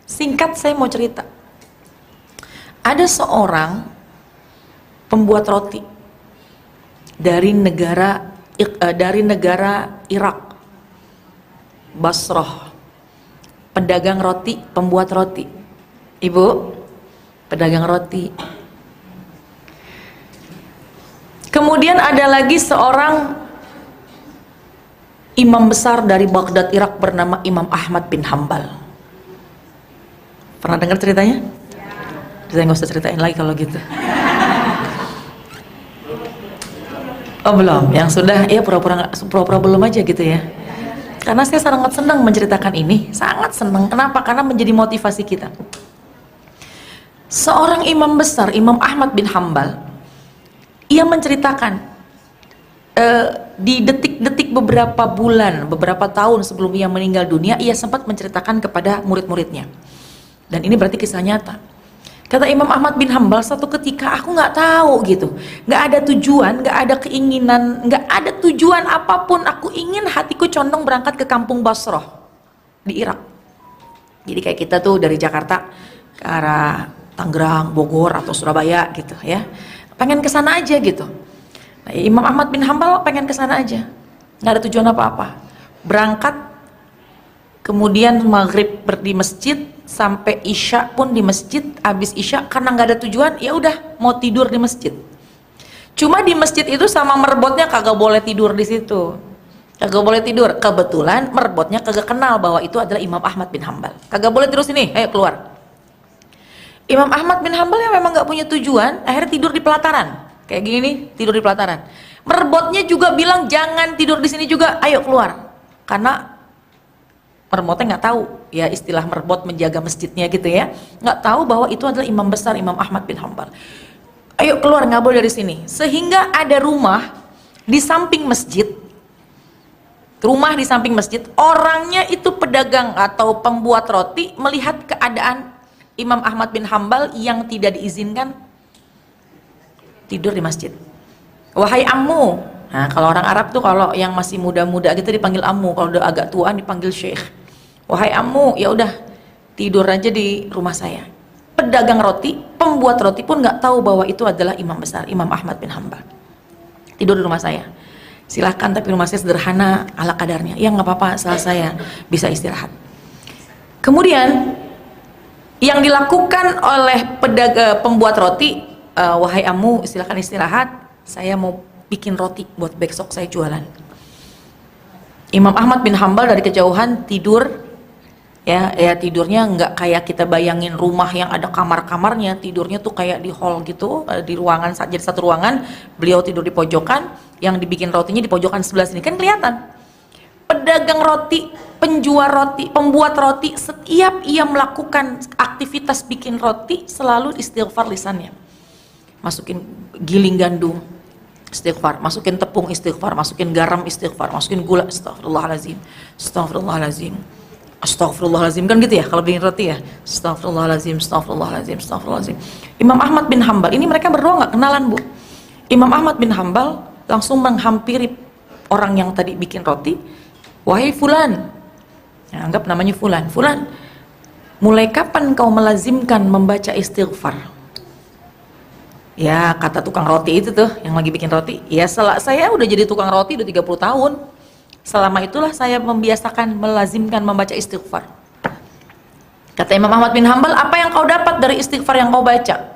Singkat saya mau cerita. Ada seorang pembuat roti dari negara Irak, Basrah. Pedagang roti, pembuat roti. Ibu, pedagang roti. Kemudian ada lagi seorang imam besar dari Baghdad, Irak bernama Imam Ahmad bin Hambal. Pernah dengar ceritanya? Saya nggak usah ceritain lagi kalau gitu. Oh belum, yang sudah ya pura-pura belum aja gitu ya. Karena saya sangat senang menceritakan ini, sangat senang. Kenapa? Karena menjadi motivasi kita. Seorang imam besar, Imam Ahmad bin Hambal, ia menceritakan di detik-detik beberapa bulan, beberapa tahun sebelum ia meninggal dunia, ia sempat menceritakan kepada murid-muridnya. Dan ini berarti kisah nyata. Kata Imam Ahmad bin Hambal, satu ketika aku nggak tahu gitu, nggak ada tujuan, nggak ada keinginan, nggak ada tujuan apapun. Aku ingin hatiku condong berangkat ke kampung Basrah di Irak. Jadi kayak kita tuh dari Jakarta ke arah Tangerang, Bogor atau Surabaya gitu ya, pengen ke sana aja gitu. Nah, Imam Ahmad bin Hambal pengen ke sana aja, nggak ada tujuan apa-apa. Berangkat, kemudian maghrib di masjid, sampai isya pun di masjid. Habis isya karena nggak ada tujuan, ya udah mau tidur di masjid. Cuma di masjid itu sama merbotnya kagak boleh tidur di situ, kagak boleh tidur. Kebetulan merbotnya kagak kenal bahwa itu adalah Imam Ahmad bin Hambal. Kagak boleh tidur sini, ayo keluar. Imam Ahmad bin Hambal yang memang nggak punya tujuan, akhirnya tidur di pelataran kayak gini nih, tidur di pelataran. Merbotnya juga bilang jangan tidur di sini juga, ayo keluar. Karena merbotnya nggak tahu ya istilah merbot menjaga masjidnya gitu ya, nggak tahu bahwa itu adalah imam besar Imam Ahmad bin Hambal. Ayo keluar, nggak boleh dari sini. Sehingga ada rumah di samping masjid, orangnya itu pedagang atau pembuat roti, melihat keadaan Imam Ahmad bin Hambal yang tidak diizinkan tidur di masjid. Wahai ammu, nah kalau orang Arab tuh kalau yang masih muda-muda gitu dipanggil ammu, kalau udah agak tua dipanggil syekh. Wahai ammu, ya udah tidur aja di rumah saya. Pedagang roti, pembuat roti pun nggak tahu bahwa itu adalah imam besar Imam Ahmad bin Hambal. Tidur di rumah saya. Silahkan, tapi rumah saya sederhana ala kadarnya. Ya nggak apa-apa, asal saya bisa istirahat. Kemudian yang dilakukan oleh pembuat roti, wahai ammu, silahkan istirahat. Saya mau bikin roti buat besok saya jualan. Imam Ahmad bin Hambal dari kejauhan tidur. Ya tidurnya nggak kayak kita bayangin rumah yang ada kamar-kamarnya. Tidurnya tuh kayak di hall gitu, di ruangan, jadi satu ruangan. Beliau tidur di pojokan, yang dibikin rotinya di pojokan sebelah sini, kan kelihatan. Pedagang roti, penjual roti, pembuat roti, setiap ia melakukan aktivitas bikin roti selalu istighfar lisannya. Masukin giling gandum, istighfar, masukin tepung, istighfar, masukin garam, istighfar, masukin gula, astagfirullahalazim, astagfirullahalazim, astagfirullahalazim, kan gitu ya kalau bikin roti ya, astagfirullahalazim, astagfirullahalazim, astagfirullahalazim. Imam Ahmad bin Hambal ini, mereka berdua nggak kenalan bu. Imam Ahmad bin Hambal langsung menghampiri orang yang tadi bikin roti. Wahai fulan, ya, anggap namanya fulan, fulan, mulai kapan kau melazimkan membaca istighfar? Ya kata tukang roti itu tuh yang lagi bikin roti, ya saya udah jadi tukang roti udah 30 tahun. Selama itulah saya membiasakan melazimkan membaca istighfar. Kata Imam Ahmad bin Hambal, apa yang kau dapat dari istighfar yang kau baca?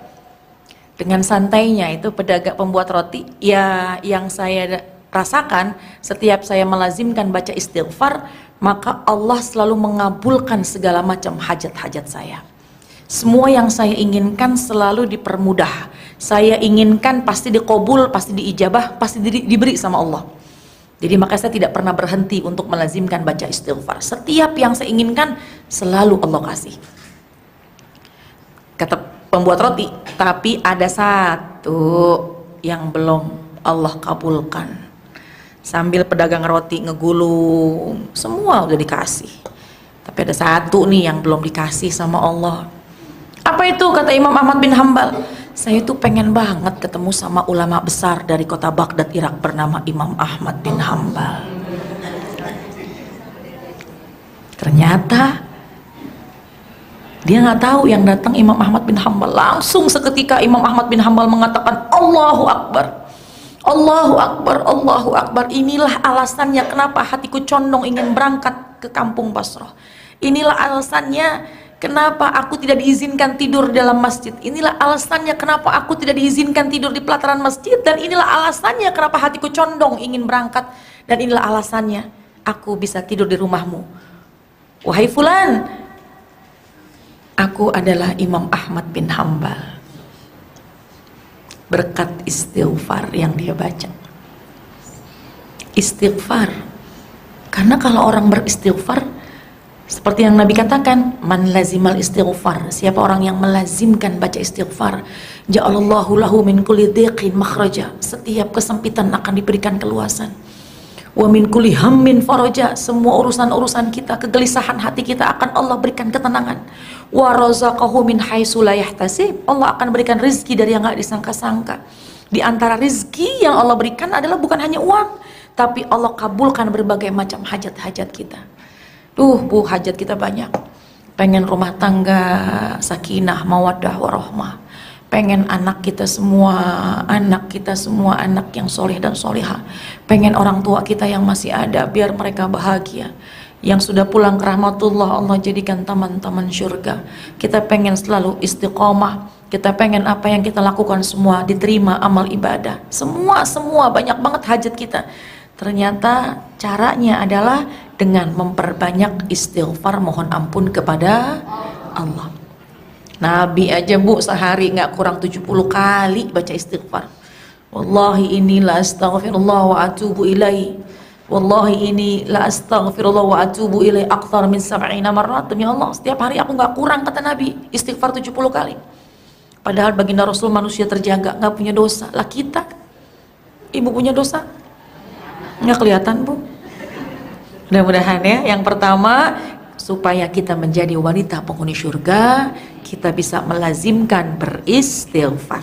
Dengan santainya itu pedagang pembuat roti, ya yang saya rasakan setiap saya melazimkan baca istighfar, maka Allah selalu mengabulkan segala macam hajat-hajat saya. Semua yang saya inginkan selalu dipermudah. Saya inginkan pasti dikabul, pasti diijabah, pasti diberi sama Allah. Jadi maka saya tidak pernah berhenti untuk melazimkan baca istighfar. Setiap yang saya inginkan selalu Allah kasih. Kata pembuat roti, tapi ada satu yang belum Allah kabulkan. Sambil pedagang roti ngegulung, semua udah dikasih, tapi ada satu nih yang belum dikasih sama Allah. Apa itu? Kata Imam Ahmad bin Hambal, saya tuh pengen banget ketemu sama ulama besar dari kota Baghdad, Irak bernama Imam Ahmad bin Hambal. Ternyata Dia nggak tahu yang datang Imam Ahmad bin Hambal. Langsung seketika Imam Ahmad bin Hambal mengatakan Allahu Akbar, Allahu Akbar, Allahu Akbar. Inilah alasannya kenapa hatiku condong ingin berangkat ke kampung Basrah. Inilah alasannya kenapa aku tidak diizinkan tidur dalam masjid. Inilah alasannya kenapa aku tidak diizinkan tidur di pelataran masjid. Dan inilah alasannya kenapa hatiku condong ingin berangkat. Dan inilah alasannya aku bisa tidur di rumahmu. Wahai fulan, aku adalah Imam Ahmad bin Hambal. Berkat istighfar yang dia baca. Istighfar. Karena kalau orang beristighfar, seperti yang Nabi katakan, man lazimal istighfar, siapa orang yang melazimkan baca istighfar, ja'alallahu lahu min kulli dhiqin makhraja, setiap kesempitan akan diberikan keluasan. Wa min kulli hammin faraja, semua urusan-urusan kita, kegelisahan hati kita akan Allah berikan ketenangan. Wa razaqahu min haitsu la yahtasib, Allah akan berikan rezeki dari yang enggak disangka-sangka. Di antara rezeki yang Allah berikan adalah bukan hanya uang, tapi Allah kabulkan berbagai macam hajat-hajat kita. Bu, hajat kita banyak. Pengen rumah tangga sakinah, mawaddah, warahmah. Pengen anak kita semua anak yang soleh dan soleha. Pengen orang tua kita yang masih ada biar mereka bahagia. Yang sudah pulang ke rahmatullah Allah jadikan taman-taman syurga. Kita pengen selalu istiqomah. Kita pengen apa yang kita lakukan semua diterima amal ibadah. Semua banyak banget hajat kita. Ternyata caranya adalah dengan memperbanyak istighfar, mohon ampun kepada Allah. Nabi aja bu sehari nggak kurang 70 kali baca istighfar. Wallahi ini la astaghfirullah wa atubu ilaih. Wallahi ini la astaghfirullah wa atubu ilaih akthar min 70 marrat. Demi Allah, setiap hari aku nggak kurang, kata Nabi, istighfar 70 kali. Padahal baginda Rasul manusia terjaga, nggak punya dosa. Lah kita, ibu punya dosa? Nggak kelihatan bu. Mudah-mudahan ya, yang pertama supaya kita menjadi wanita penghuni surga, kita bisa melazimkan beristighfar.